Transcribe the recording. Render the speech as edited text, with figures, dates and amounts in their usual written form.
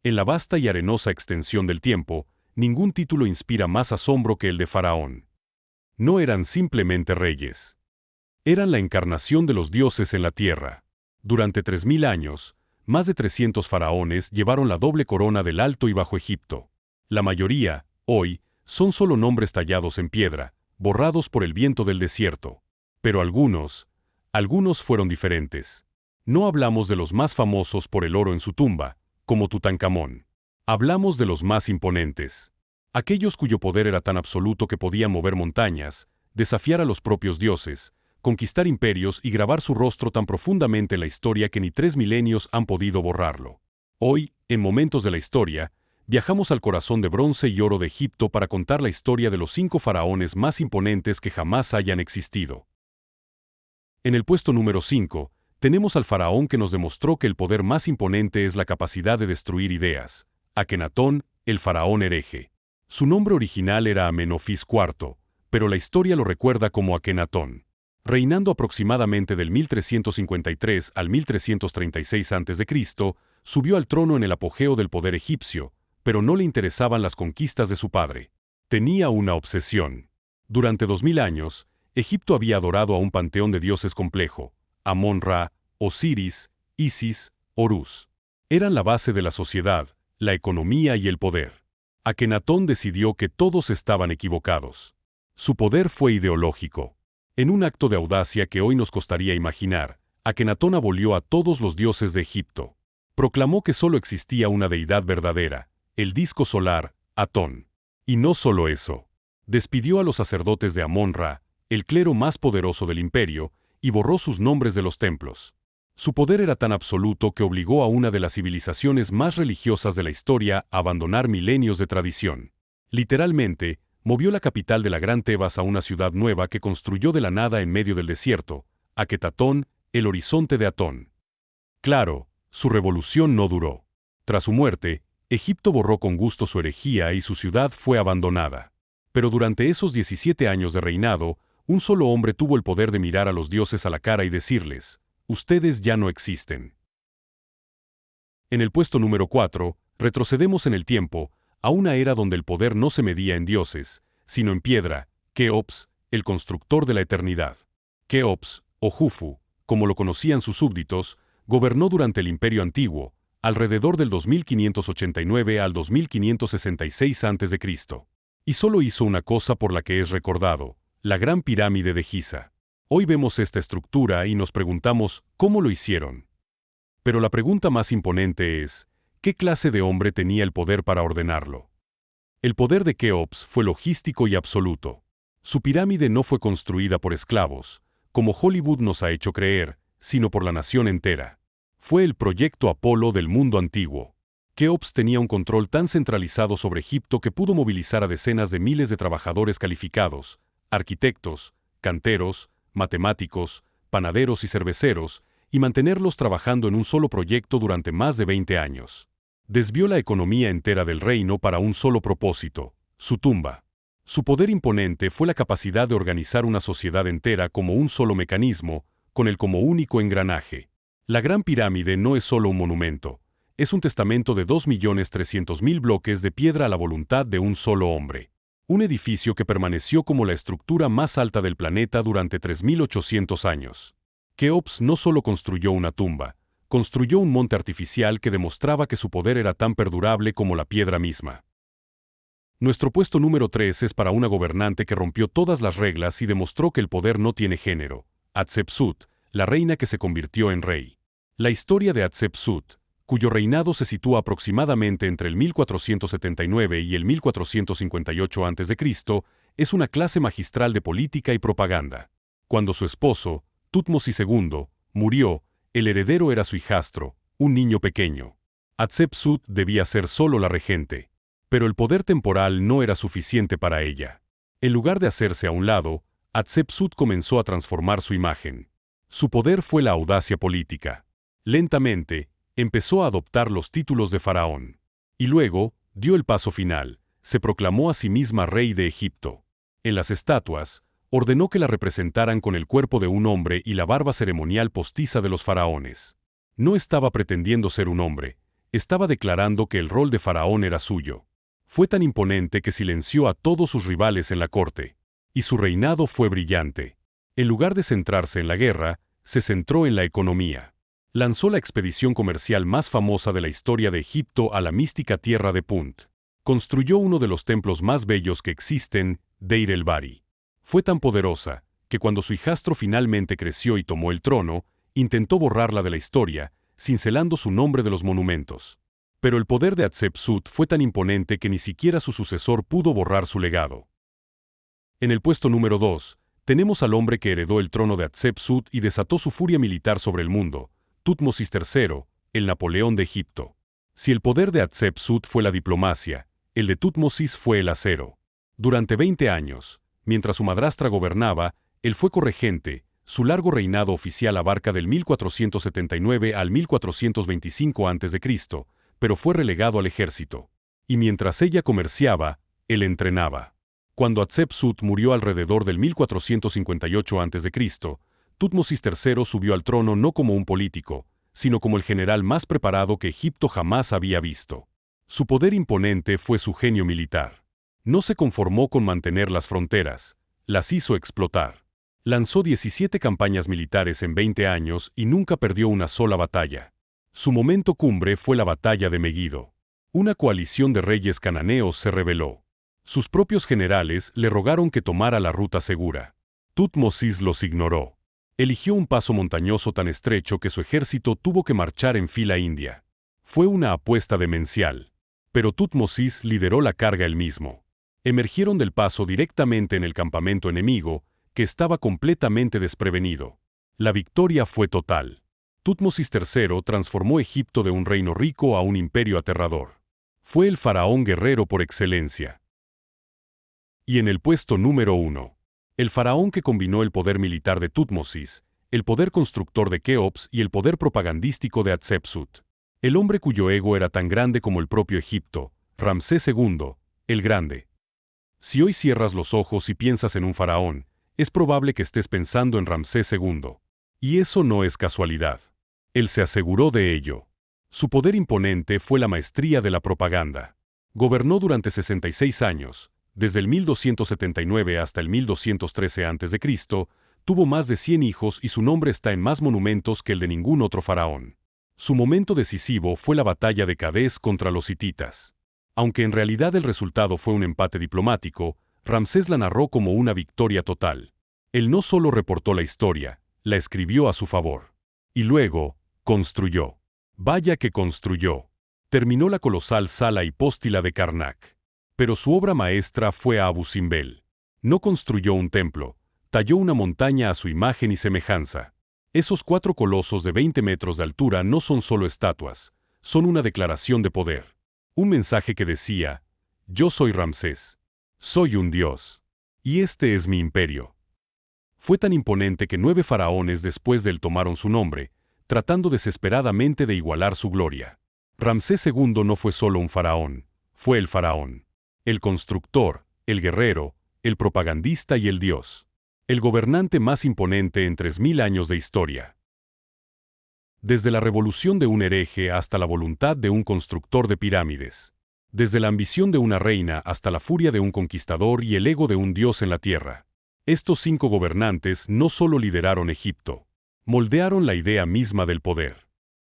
En la vasta y arenosa extensión del tiempo, ningún título inspira más asombro que el de faraón. No eran simplemente reyes. Eran la encarnación de los dioses en la tierra. Durante 3000 años, más de 300 faraones llevaron la doble corona del Alto y Bajo Egipto. La mayoría, hoy, son solo nombres tallados en piedra, borrados por el viento del desierto. Pero algunos fueron diferentes. No hablamos de los más famosos por el oro en su tumba, como Tutankamón. Hablamos de los más imponentes. Aquellos cuyo poder era tan absoluto que podían mover montañas, desafiar a los propios dioses, conquistar imperios y grabar su rostro tan profundamente en la historia que ni 3 milenios han podido borrarlo. Hoy, en Momentos de la Historia, viajamos al corazón de bronce y oro de Egipto para contar la historia de los 5 faraones más imponentes que jamás hayan existido. En el puesto número 5, tenemos al faraón que nos demostró que el poder más imponente es la capacidad de destruir ideas, Akenatón, el faraón hereje. Su nombre original era Amenofis IV, pero la historia lo recuerda como Akenatón. Reinando aproximadamente del 1353 al 1336 a.C., subió al trono en el apogeo del poder egipcio, pero no le interesaban las conquistas de su padre. Tenía una obsesión. Durante 2000 años, Egipto había adorado a un panteón de dioses complejo: Amón-Ra, Osiris, Isis, Horus. Eran la base de la sociedad, la economía y el poder. Akenatón decidió que todos estaban equivocados. Su poder fue ideológico. En un acto de audacia que hoy nos costaría imaginar, Akenatón abolió a todos los dioses de Egipto. Proclamó que solo existía una deidad verdadera, el disco solar, Atón. Y no solo eso. Despidió a los sacerdotes de Amón-Ra, el clero más poderoso del imperio, y borró sus nombres de los templos. Su poder era tan absoluto que obligó a una de las civilizaciones más religiosas de la historia a abandonar milenios de tradición. Literalmente, movió la capital de la Gran Tebas a una ciudad nueva que construyó de la nada en medio del desierto, Aketatón, el horizonte de Atón. Claro, su revolución no duró. Tras su muerte, Egipto borró con gusto su herejía y su ciudad fue abandonada. Pero durante esos 17 años de reinado, un solo hombre tuvo el poder de mirar a los dioses a la cara y decirles: ustedes ya no existen. En el puesto número 4, retrocedemos en el tiempo, a una era donde el poder no se medía en dioses, sino en piedra, Keops, el constructor de la eternidad. Keops, o Jufu, como lo conocían sus súbditos, gobernó durante el Imperio Antiguo, alrededor del 2589 al 2566 a.C. Y solo hizo una cosa por la que es recordado: la Gran Pirámide de Giza. Hoy vemos esta estructura y nos preguntamos ¿cómo lo hicieron? Pero la pregunta más imponente es: ¿qué clase de hombre tenía el poder para ordenarlo? El poder de Keops fue logístico y absoluto. Su pirámide no fue construida por esclavos, como Hollywood nos ha hecho creer, sino por la nación entera. Fue el proyecto Apolo del mundo antiguo. Keops tenía un control tan centralizado sobre Egipto que pudo movilizar a decenas de miles de trabajadores calificados, arquitectos, canteros, matemáticos, panaderos y cerveceros, y mantenerlos trabajando en un solo proyecto durante más de 20 años. Desvió la economía entera del reino para un solo propósito: su tumba. Su poder imponente fue la capacidad de organizar una sociedad entera como un solo mecanismo, con él como único engranaje. La Gran Pirámide no es solo un monumento, es un testamento de 2.300.000 bloques de piedra a la voluntad de un solo hombre. Un edificio que permaneció como la estructura más alta del planeta durante 3.800 años. Keops no solo construyó una tumba, construyó un monte artificial que demostraba que su poder era tan perdurable como la piedra misma. Nuestro puesto número 3 es para una gobernante que rompió todas las reglas y demostró que el poder no tiene género: Hatshepsut, la reina que se convirtió en rey. La historia de Hatshepsut, cuyo reinado se sitúa aproximadamente entre el 1479 y el 1458 a.C., es una clase magistral de política y propaganda. Cuando su esposo, Tutmosis II, murió, el heredero era su hijastro, un niño pequeño. Hatshepsut debía ser solo la regente. Pero el poder temporal no era suficiente para ella. En lugar de hacerse a un lado, Hatshepsut comenzó a transformar su imagen. Su poder fue la audacia política. Lentamente, empezó a adoptar los títulos de faraón. Y luego, dio el paso final: se proclamó a sí misma rey de Egipto. En las estatuas, ordenó que la representaran con el cuerpo de un hombre y la barba ceremonial postiza de los faraones. No estaba pretendiendo ser un hombre, Estaba declarando que el rol de faraón era suyo. Fue tan imponente que silenció a todos sus rivales en la corte. Y su reinado fue brillante. En lugar de centrarse en la guerra, se centró en la economía. Lanzó la expedición comercial más famosa de la historia de Egipto a la mística tierra de Punt. Construyó uno de los templos más bellos que existen, Deir el-Bahari. Fue tan poderosa, que cuando su hijastro finalmente creció y tomó el trono, intentó borrarla de la historia, cincelando su nombre de los monumentos. Pero el poder de Hatshepsut fue tan imponente que ni siquiera su sucesor pudo borrar su legado. En el puesto número 2, tenemos al hombre que heredó el trono de Hatshepsut y desató su furia militar sobre el mundo, Tutmosis III, el Napoleón de Egipto. Si el poder de Hatshepsut fue la diplomacia, el de Tutmosis fue el acero. Durante 20 años, mientras su madrastra gobernaba, él fue corregente. Su largo reinado oficial abarca del 1479 al 1425 a.C., pero fue relegado al ejército. Y mientras ella comerciaba, él entrenaba. Cuando Hatshepsut murió alrededor del 1458 a.C., Tutmosis III subió al trono no como un político, sino como el general más preparado que Egipto jamás había visto. Su poder imponente fue su genio militar. No se conformó con mantener las fronteras, las hizo explotar. Lanzó 17 campañas militares en 20 años y nunca perdió una sola batalla. Su momento cumbre fue la batalla de Megido. Una coalición de reyes cananeos se rebeló. Sus propios generales le rogaron que tomara la ruta segura. Tutmosis los ignoró. Eligió un paso montañoso tan estrecho que su ejército tuvo que marchar en fila india. Fue una apuesta demencial. Pero Tutmosis lideró la carga él mismo. Emergieron del paso directamente en el campamento enemigo, que estaba completamente desprevenido. La victoria fue total. Tutmosis III transformó Egipto de un reino rico a un imperio aterrador. Fue el faraón guerrero por excelencia. Y en el puesto número 1, el faraón que combinó el poder militar de Tutmosis, el poder constructor de Keops y el poder propagandístico de Hatshepsut. El hombre cuyo ego era tan grande como el propio Egipto, Ramsés II, el Grande. Si hoy cierras los ojos y piensas en un faraón, es probable que estés pensando en Ramsés II. Y eso no es casualidad. Él se aseguró de ello. Su poder imponente fue la maestría de la propaganda. Gobernó durante 66 años, desde el 1279 hasta el 1213 a.C., tuvo más de 100 hijos y su nombre está en más monumentos que el de ningún otro faraón. Su momento decisivo fue la batalla de Cadés contra los hititas. Aunque en realidad el resultado fue un empate diplomático, Ramsés la narró como una victoria total. Él no solo reportó la historia, la escribió a su favor. Y luego, construyó. Vaya que construyó. Terminó la colosal sala hipóstila de Karnak. Pero su obra maestra fue a Abu Simbel. No construyó un templo, talló una montaña a su imagen y semejanza. Esos 4 colosos de 20 metros de altura no son solo estatuas, son una declaración de poder. Un mensaje que decía: yo soy Ramsés. Soy un dios. Y este es mi imperio. Fue tan imponente que 9 faraones después de él tomaron su nombre, tratando desesperadamente de igualar su gloria. Ramsés II no fue solo un faraón, fue el faraón. El constructor, el guerrero, el propagandista y el dios. El gobernante más imponente en 3000 años de historia. Desde la revolución de un hereje hasta la voluntad de un constructor de pirámides. Desde la ambición de una reina hasta la furia de un conquistador y el ego de un dios en la tierra. Estos 5 gobernantes no solo lideraron Egipto, moldearon la idea misma del poder.